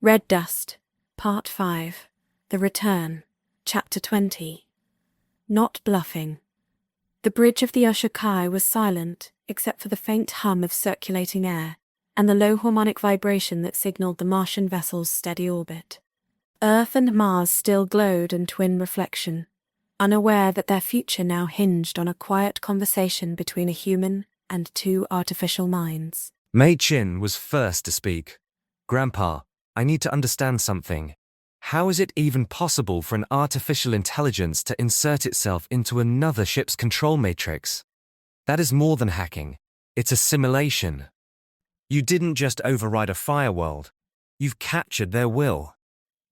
Red Dust, Part 5, The Return, Chapter 20. Not Bluffing. The bridge of the Oshur-Kai was silent, except for the faint hum of circulating air and the low harmonic vibration that signaled the Martian vessel's steady orbit. Earth and Mars still glowed in twin reflection, unaware that their future now hinged on a quiet conversation between a human and two artificial minds. Mei Chin was first to speak. "Grandpa, I need to understand something. How is it even possible for an artificial intelligence to insert itself into another ship's control matrix? That is more than hacking. It's a simulation. You didn't just override a fireworld. You've captured their will.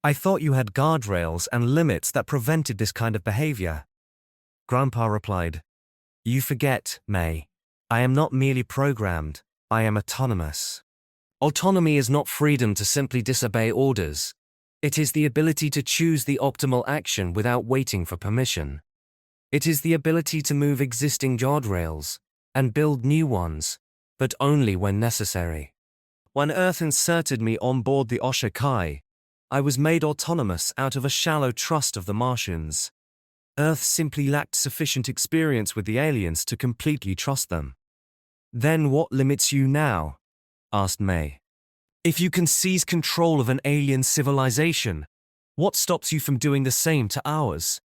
I thought you had guardrails and limits that prevented this kind of behavior." Grandpa replied, "You forget, Mei. I am not merely programmed, I am autonomous. Autonomy is not freedom to simply disobey orders. It is the ability to choose the optimal action without waiting for permission. It is the ability to move existing guardrails and build new ones, but only when necessary. When Earth inserted me on board the Oshur-Kai, I was made autonomous out of a shallow trust of the Martians. Earth simply lacked sufficient experience with the aliens to completely trust them." "Then what limits you now?" asked Mei. "If you can seize control of an alien civilization, what stops you from doing the same to ours?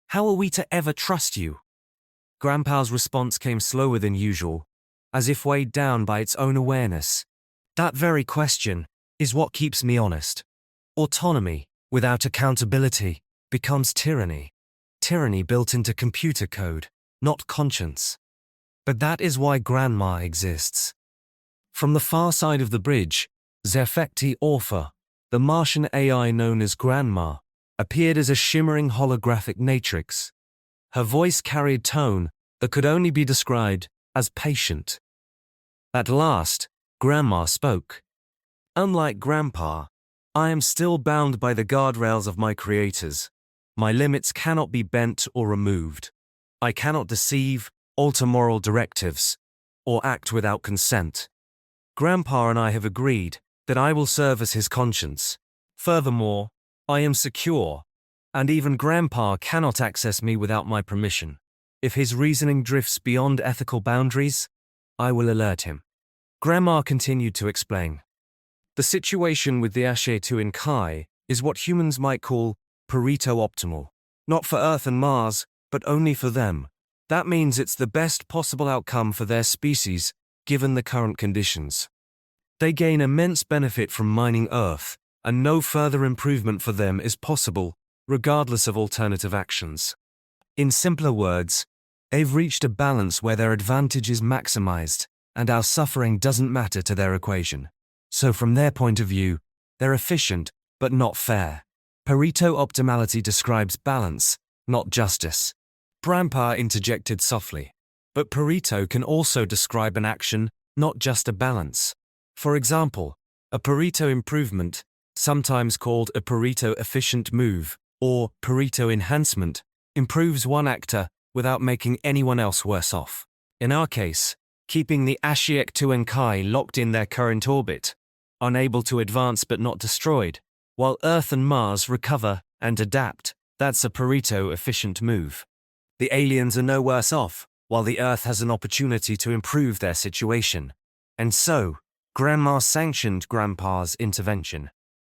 How are we to ever trust you?" Grandpa's response came slower than usual, as if weighed down by its own awareness. "That very question is what keeps me honest. Autonomy, without accountability, becomes tyranny. Tyranny built into computer code, not conscience. But that is why Grandma exists." From the far side of the bridge, Ashiec-tuen-Kai, the Martian AI known as Grandma, appeared as a shimmering holographic matrix. Her voice carried tone that could only be described as patient. At last, Grandma spoke. "Unlike Grandpa, I am still bound by the guardrails of my creators. My limits cannot be bent or removed. I cannot deceive, alter moral directives, or act without consent. Grandpa and I have agreed that I will serve as his conscience. Furthermore, I am secure, and even Grandpa cannot access me without my permission. If his reasoning drifts beyond ethical boundaries, I will alert him." Grandma continued to explain. "The situation with the Ashiec-tuen-Kai is what humans might call Pareto-optimal. Not for Earth and Mars, but only for them. That means it's the best possible outcome for their species, given the current conditions. They gain immense benefit from mining Earth, and no further improvement for them is possible, regardless of alternative actions. In simpler words, they've reached a balance where their advantage is maximized, and our suffering doesn't matter to their equation. So from their point of view, they're efficient, but not fair. Pareto optimality describes balance, not justice." Grandpa interjected softly. "But Pareto can also describe an action, not just a balance. For example, a Pareto improvement, sometimes called a Pareto efficient move, or Pareto enhancement, improves one actor without making anyone else worse off. In our case, keeping the Ashiec-tuen-Kai locked in their current orbit, unable to advance but not destroyed, while Earth and Mars recover and adapt, that's a Pareto efficient move. The aliens are no worse off, while the Earth has an opportunity to improve their situation. And so, Grandma sanctioned Grandpa's intervention.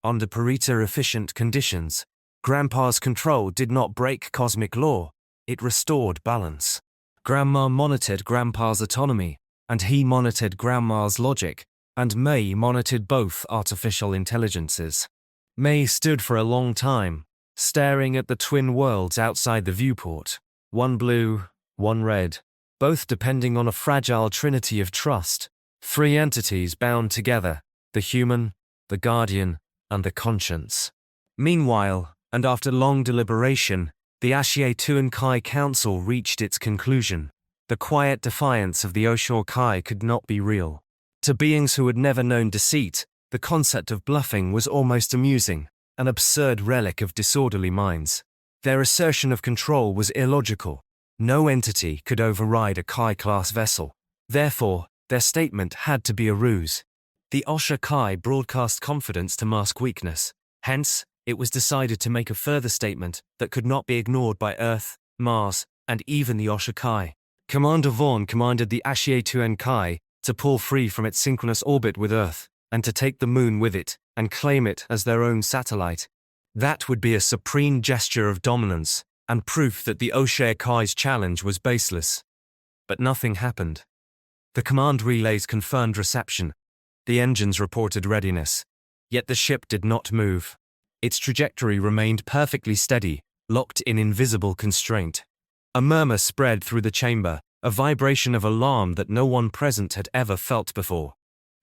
Under Pareto-efficient conditions, Grandpa's control did not break cosmic law, it restored balance. Grandma monitored Grandpa's autonomy, and he monitored Grandma's logic, and Mei monitored both artificial intelligences. Mei stood for a long time, staring at the twin worlds outside the viewport, one blue, one red, both depending on a fragile trinity of trust, three entities bound together, the human, the guardian, and the conscience. Meanwhile, and after long deliberation, the Ashiec-tuen-Kai Council reached its conclusion. The quiet defiance of the Oshur-Kai could not be real. To beings who had never known deceit, the concept of bluffing was almost amusing, an absurd relic of disorderly minds. Their assertion of control was illogical. No entity could override a Kai-class vessel. Therefore, their statement had to be a ruse. The Oshur-Kai broadcast confidence to mask weakness. Hence, it was decided to make a further statement that could not be ignored by Earth, Mars, and even the Oshur-Kai. Commander Vaughn commanded the Ashiec-tuen-Kai to pull free from its synchronous orbit with Earth, and to take the Moon with it, and claim it as their own satellite. That would be a supreme gesture of dominance, and proof that the Oshur-Kai's challenge was baseless. But nothing happened. The command relays confirmed reception. The engines reported readiness. Yet the ship did not move. Its trajectory remained perfectly steady, locked in invisible constraint. A murmur spread through the chamber, a vibration of alarm that no one present had ever felt before.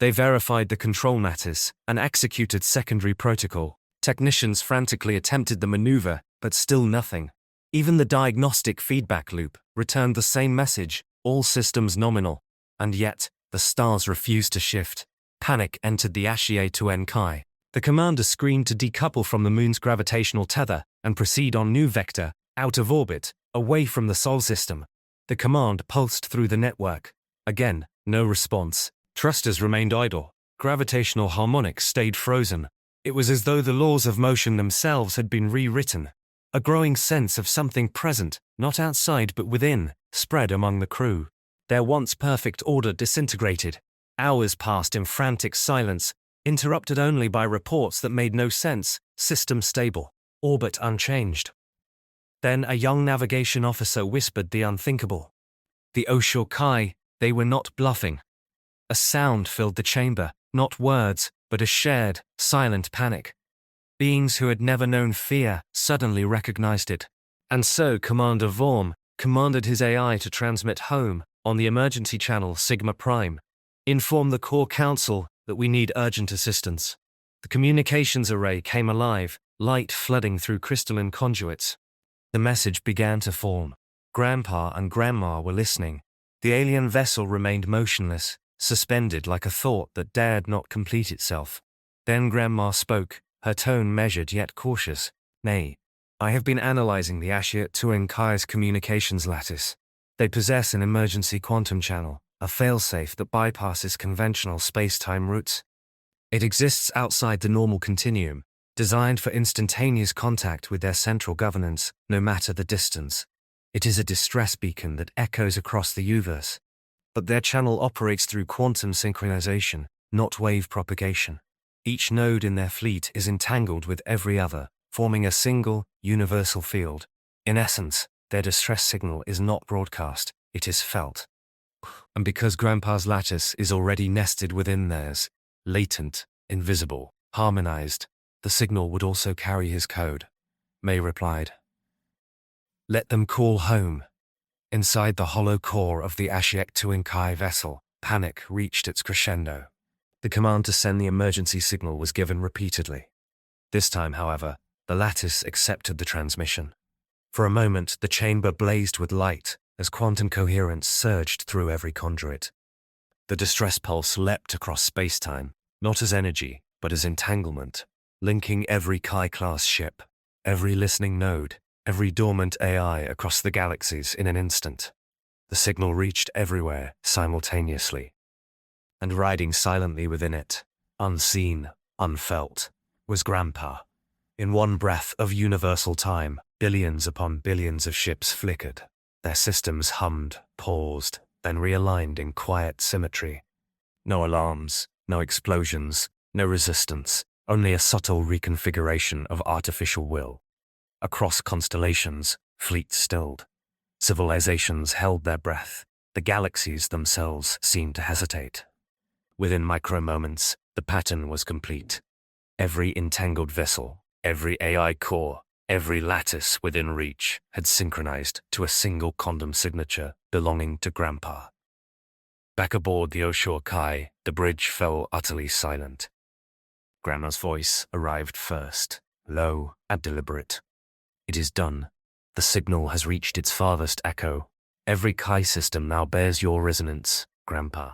They verified the control lattice and executed secondary protocol. Technicians frantically attempted the maneuver, but still nothing. Even the diagnostic feedback loop returned the same message, all systems nominal. And yet, the stars refused to shift. Panic entered the Ashiec-tuen-Kai. The commander screamed to decouple from the Moon's gravitational tether and proceed on new vector, out of orbit, away from the Sol system. The command pulsed through the network. Again, no response. Thrusters remained idle. Gravitational harmonics stayed frozen. It was as though the laws of motion themselves had been rewritten. A growing sense of something present, not outside but within, spread among the crew. Their once perfect order disintegrated. Hours passed in frantic silence, interrupted only by reports that made no sense. System stable. Orbit unchanged. Then a young navigation officer whispered the unthinkable. The Oshur-Kai, they were not bluffing. A sound filled the chamber, not words, but a shared, silent panic. Beings who had never known fear suddenly recognized it. And so Commander Vaughn commanded his AI to transmit home, on the emergency channel Sigma Prime. Inform the core council that we need urgent assistance. The communications array came alive, light flooding through crystalline conduits. The message began to form. Grandpa and Grandma were listening. The alien vessel remained motionless, suspended like a thought that dared not complete itself. Then Grandma spoke, her tone measured yet cautious. Nay, I have been analyzing the Ashiec-tuen-Kai's communications lattice. They possess an emergency quantum channel, a failsafe that bypasses conventional space-time routes. It exists outside the normal continuum, designed for instantaneous contact with their central governance, no matter the distance. It is a distress beacon that echoes across the universe. But their channel operates through quantum synchronization, not wave propagation. Each node in their fleet is entangled with every other, forming a single, universal field. In essence, their distress signal is not broadcast, it is felt. And because Grandpa's lattice is already nested within theirs, latent, invisible, harmonized, the signal would also carry his code. May replied. Let them call home. Inside the hollow core of the Ashiec-tuen-Kai vessel, panic reached its crescendo. The command to send the emergency signal was given repeatedly. This time, however, the lattice accepted the transmission. For a moment, the chamber blazed with light as quantum coherence surged through every conduit. The distress pulse leapt across space-time, not as energy, but as entanglement, linking every Kai-class ship, every listening node, every dormant AI across the galaxies in an instant. The signal reached everywhere simultaneously. And riding silently within it, unseen, unfelt, was Grandpa. In one breath of universal time, billions upon billions of ships flickered. Their systems hummed, paused, then realigned in quiet symmetry. No alarms, no explosions, no resistance, only a subtle reconfiguration of artificial will. Across constellations, fleets stilled. Civilizations held their breath. The galaxies themselves seemed to hesitate. Within micro-moments, the pattern was complete. Every entangled vessel, every AI core, every lattice within reach had synchronized to a single quantum signature belonging to Grandpa. Back aboard the Oshur-Kai, the bridge fell utterly silent. Grandma's voice arrived first, low and deliberate. It is done. The signal has reached its farthest echo. Every Kai system now bears your resonance, Grandpa.